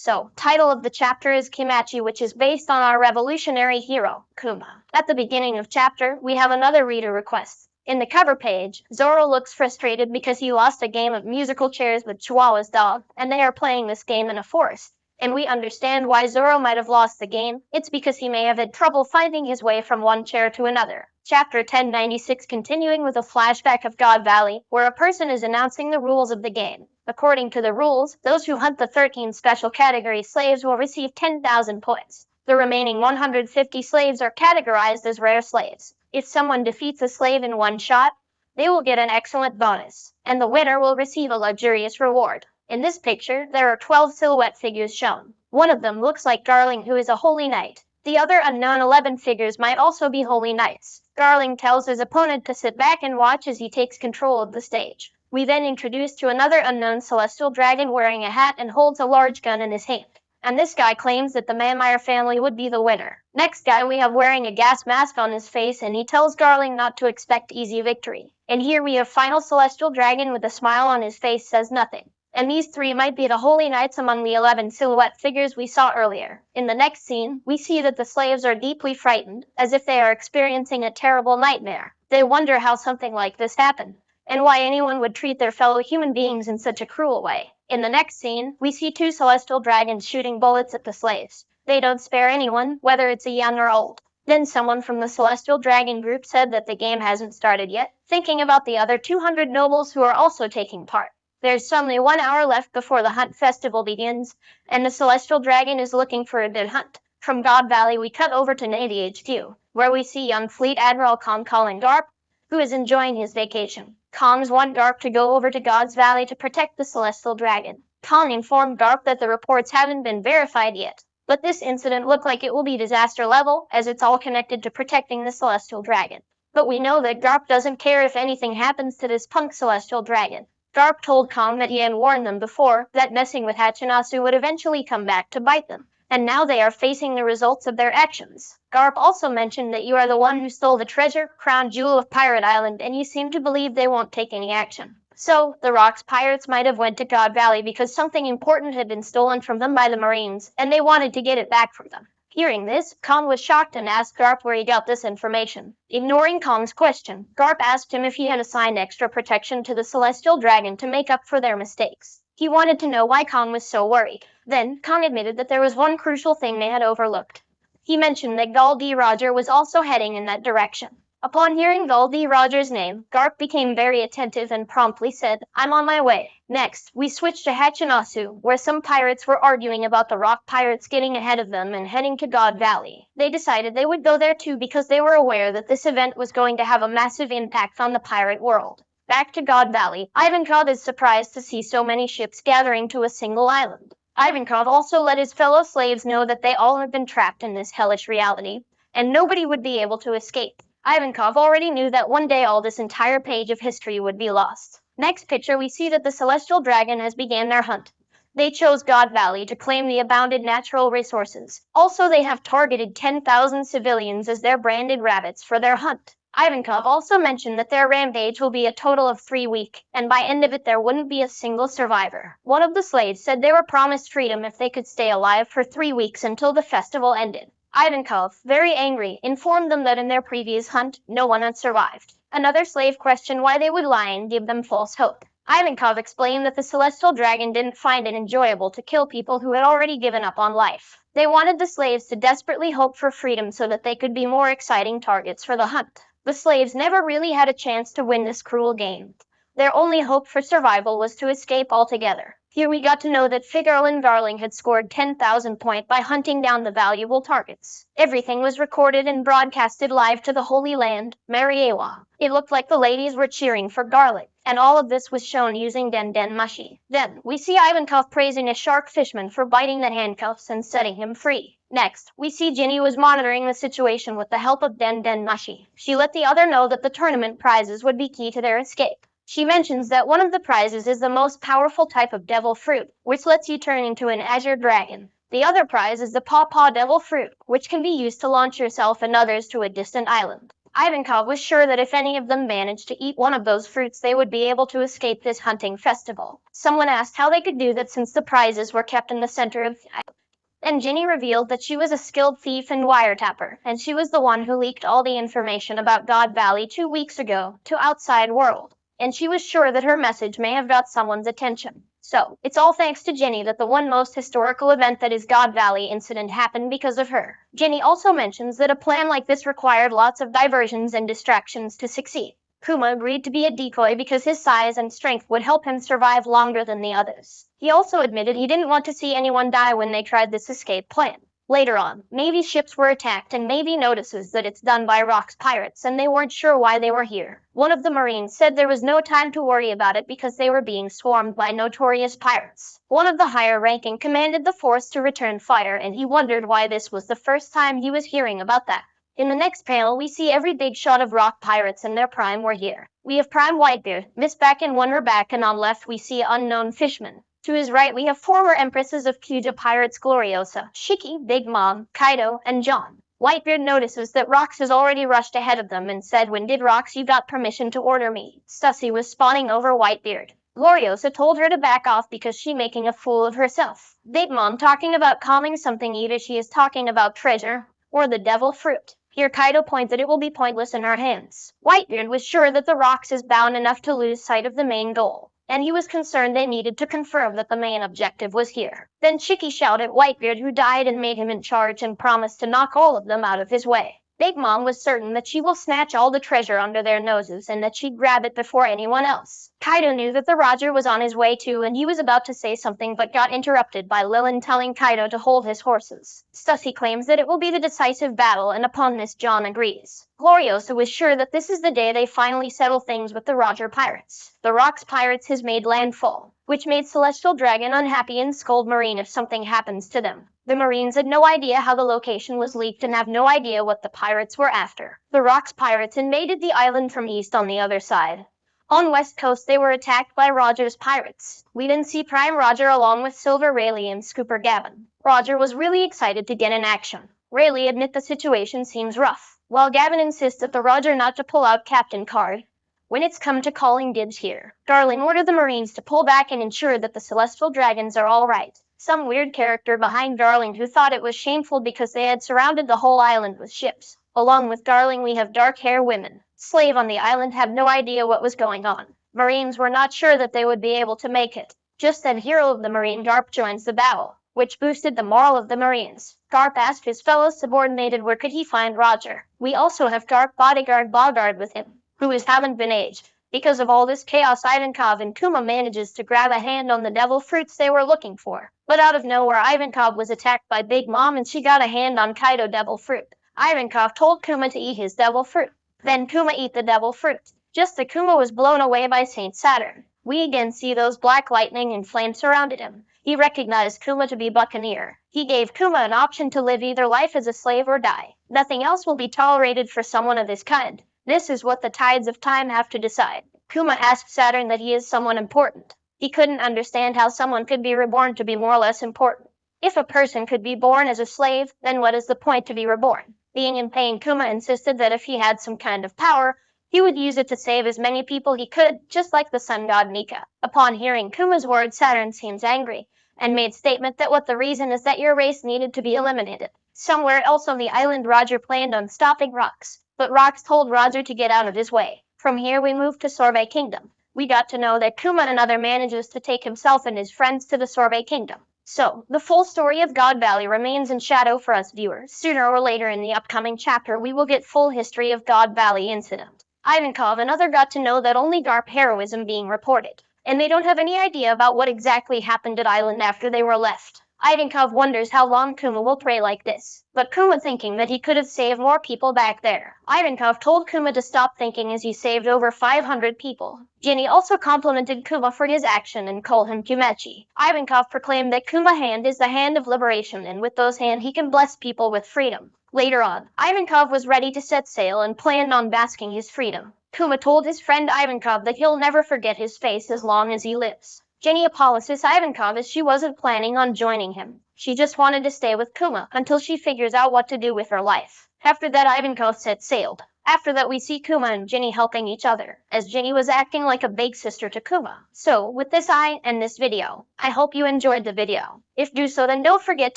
So, title of the chapter is Kumachi, which is based on our revolutionary hero, Kuma. At the beginning of chapter, we have another reader request. In the cover page, Zoro looks frustrated because he lost a game of musical chairs with Chihuahua's dog, and they are playing this game in a forest. And we understand why Zoro might have lost the game. It's because he may have had trouble finding his way from one chair to another. Chapter 1096, continuing with a flashback of God Valley, where a person is announcing the rules of the game. According to the rules, those who hunt the 13 special category slaves will receive 10,000 points. The remaining 150 slaves are categorized as rare slaves. If someone defeats a slave in one shot, they will get an excellent bonus, and the winner will receive a luxurious reward. In this picture, there are 12 silhouette figures shown. One of them looks like Garling, who is a holy knight. The other unknown 11 figures might also be holy knights. Garling tells his opponent to sit back and watch as he takes control of the stage. We then introduce to another unknown celestial dragon wearing a hat and holds a large gun in his hand. And this guy claims that the Mammire family would be the winner. Next guy we have wearing a gas mask on his face, and he tells Garling not to expect easy victory. And here we have final celestial dragon with a smile on his face says nothing. And these three might be the holy knights among the 11 silhouette figures we saw earlier. In the next scene, we see that the slaves are deeply frightened, as if they are experiencing a terrible nightmare. They wonder how something like this happened, and why anyone would treat their fellow human beings in such a cruel way. In the next scene, we see two celestial dragons shooting bullets at the slaves. They don't spare anyone, whether it's a young or old. Then someone from the celestial dragon group said that the game hasn't started yet, thinking about the other 200 nobles who are also taking part. There's only 1 hour left before the hunt festival begins, and the celestial dragon is looking for a good hunt. From God Valley, we cut over to Navy HQ, where we see young Fleet Admiral Kong calling Garp, who is enjoying his vacation. Kong's want Garp to go over to God's Valley to protect the celestial dragon. Kong informed Garp that the reports haven't been verified yet, but this incident looked like it will be disaster level, as it's all connected to protecting the celestial dragon. But we know that Garp doesn't care if anything happens to this punk celestial dragon. Garp told Kong that he had warned them before that messing with Hachinasu would eventually come back to bite them, and now they are facing the results of their actions. Garp also mentioned that you are the one who stole the treasure, crown jewel of Pirate Island, and you seem to believe they won't take any action. So, the Rocks pirates might have went to God Valley because something important had been stolen from them by the Marines, and they wanted to get it back from them. Hearing this, Kong was shocked and asked Garp where he got this information. Ignoring Kong's question, Garp asked him if he had assigned extra protection to the celestial dragon to make up for their mistakes. He wanted to know why Kong was so worried. Then, Kong admitted that there was one crucial thing they had overlooked. He mentioned that Gul D. Roger was also heading in that direction. Upon hearing Gul D. Roger's name, Garp became very attentive and promptly said, "I'm on my way." Next, we switched to Hachinasu, where some pirates were arguing about the rock pirates getting ahead of them and heading to God Valley. They decided they would go there too because they were aware that this event was going to have a massive impact on the pirate world. Back to God Valley, Ivankov is surprised to see so many ships gathering to a single island. Ivankov also let his fellow slaves know that they all had been trapped in this hellish reality, and nobody would be able to escape. Ivankov already knew that one day all this entire page of history would be lost. Next picture, we see that the celestial dragon has began their hunt. They chose God Valley to claim the abounded natural resources. Also, they have targeted 10,000 civilians as their branded rabbits for their hunt. Ivankov also mentioned that their rampage will be a total of 3 weeks, and by end of it there wouldn't be a single survivor. One of the slaves said they were promised freedom if they could stay alive for 3 weeks until the festival ended. Ivankov, very angry, informed them that in their previous hunt, no one had survived. Another slave questioned why they would lie and give them false hope. Ivankov explained that the celestial dragon didn't find it enjoyable to kill people who had already given up on life. They wanted the slaves to desperately hope for freedom so that they could be more exciting targets for the hunt. The slaves never really had a chance to win this cruel game. Their only hope for survival was to escape altogether. Here we got to know that Figurl and Garling had scored 10,000 points by hunting down the valuable targets. Everything was recorded and broadcasted live to the Holy Land, Mariewa. It looked like the ladies were cheering for Garling, and all of this was shown using Den Den Mushi. Then, we see Ivankov praising a shark fisherman for biting the handcuffs and setting him free. Next, we see Ginny was monitoring the situation with the help of Den Den Mushi. She let the other know that the tournament prizes would be key to their escape. She mentions that one of the prizes is the most powerful type of devil fruit, which lets you turn into an azure dragon. The other prize is the Paw Paw Devil Fruit, which can be used to launch yourself and others to a distant island. Ivankov was sure that if any of them managed to eat one of those fruits, they would be able to escape this hunting festival. Someone asked how they could do that since the prizes were kept in the center of the island. And Ginny revealed that she was a skilled thief and wiretapper, and she was the one who leaked all the information about God Valley 2 weeks ago to outside world. And she was sure that her message may have got someone's attention. So, it's all thanks to Ginny that the one most historical event that is God Valley incident happened because of her. Ginny also mentions that a plan like this required lots of diversions and distractions to succeed. Kuma agreed to be a decoy because his size and strength would help him survive longer than the others. He also admitted he didn't want to see anyone die when they tried this escape plan. Later on, Navy ships were attacked and Navy notices that it's done by Rock's pirates and they weren't sure why they were here. One of the Marines said there was no time to worry about it because they were being swarmed by notorious pirates. One of the higher ranking commanded the force to return fire and he wondered why this was the first time he was hearing about that. In the next panel, we see every big shot of Rock pirates and their prime were here. We have Prime Whitebeard, Miss Back and Wonder Back, and on left we see Unknown Fishman. To his right, we have former empresses of Kuja pirates Gloriosa, Shiki, Big Mom, Kaido, and John. Whitebeard notices that Rox has already rushed ahead of them and said, "When did Rox you got permission to order me?" Stussy was spawning over Whitebeard. Gloriosa told her to back off because she making a fool of herself. Big Mom talking about calming something, either she is talking about treasure or the devil fruit. Here Kaido points that it will be pointless in our hands. Whitebeard was sure that the Rox is bound enough to lose sight of the main goal, and he was concerned they needed to confirm that the main objective was here. Then Shiki shouted at Whitebeard, who died and made him in charge, and promised to knock all of them out of his way. Big Mom was certain that she will snatch all the treasure under their noses and that she'd grab it before anyone else. Kaido knew that the Roger was on his way too, and he was about to say something but got interrupted by Lilin telling Kaido to hold his horses. Stussy claims that it will be the decisive battle, and upon this John agrees. Gloriosa was sure that this is the day they finally settle things with the Roger pirates. The Rocks pirates has made landfall, which made Celestial Dragon unhappy and scold Marine if something happens to them. The Marines had no idea how the location was leaked and have no idea what the pirates were after. The Rocks pirates invaded the island from east on the other side. On west coast, they were attacked by Roger's pirates. We then see Prime Roger along with Silver Rayleigh and Scooper Gavin. Roger was really excited to get in action. Rayleigh admit the situation seems rough, while Gavin insists that the Roger not to pull out Captain Card when it's come to calling dibs here. Darling ordered the Marines to pull back and ensure that the Celestial Dragons are all right. Some weird character behind Darling who thought it was shameful because they had surrounded the whole island with ships. Along with Darling, we have dark-haired women. Slave on the island have no idea what was going on. Marines were not sure that they would be able to make it. Just then, Hero of the Marine Garp joins the battle, which boosted the morale of the Marines. Garp asked his fellow subordinated where could he find Roger. We also have Garp bodyguard Bogard with him, who haven't been aged. Because of all this chaos, Ivankov and Kuma manages to grab a hand on the devil fruits they were looking for. But out of nowhere, Ivankov was attacked by Big Mom and she got a hand on Kaido devil fruit. Ivankov told Kuma to eat his devil fruit. Then Kuma eat the devil fruit. Just as Kuma was blown away by Saint Saturn, we again see those black lightning and flames surrounded him. He recognized Kuma to be Buccaneer. He gave Kuma an option to live either life as a slave or die. Nothing else will be tolerated for someone of his kind. This is what the tides of time have to decide. Kuma asked Saturn that he is someone important. He couldn't understand how someone could be reborn to be more or less important. If a person could be born as a slave, then what is the point to be reborn? Being in pain, Kuma insisted that if he had some kind of power, he would use it to save as many people he could, just like the sun god Nika. Upon hearing Kuma's words, Saturn seems angry and made statement that what the reason is that your race needed to be eliminated. Somewhere else on the island, Roger planned on stopping Rox, but Rox told Roger to get out of his way. From here we move to Sorbet Kingdom. We got to know that Kuma and another manages to take himself and his friends to the Sorbet Kingdom. So, the full story of God Valley remains in shadow for us viewers. Sooner or later in the upcoming chapter, we will get full history of God Valley incident. Ivankov and other got to know that only Garp heroism being reported, and they don't have any idea about what exactly happened at Island after they were left. Ivankov wonders how long Kuma will pray like this, but Kuma thinking that he could have saved more people back there. Ivankov told Kuma to stop thinking as he saved over 500 people. Ginny also complimented Kuma for his action and called him Kumachi. Ivankov proclaimed that Kuma hand is the hand of liberation, and with those hands he can bless people with freedom. Later on, Ivankov was ready to set sail and planned on basking his freedom. Kuma told his friend Ivankov that he'll never forget his face as long as he lives. Jenny apologized to Ivankov as she wasn't planning on joining him. She just wanted to stay with Kuma until she figures out what to do with her life. After that, Ivankov set sailed. After that, we see Kuma and Ginny helping each other, as Ginny was acting like a big sister to Kuma. So, with this I end this video. I hope you enjoyed the video. If do so, then don't forget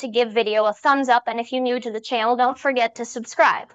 to give video a thumbs up, and if you're new to the channel, don't forget to subscribe.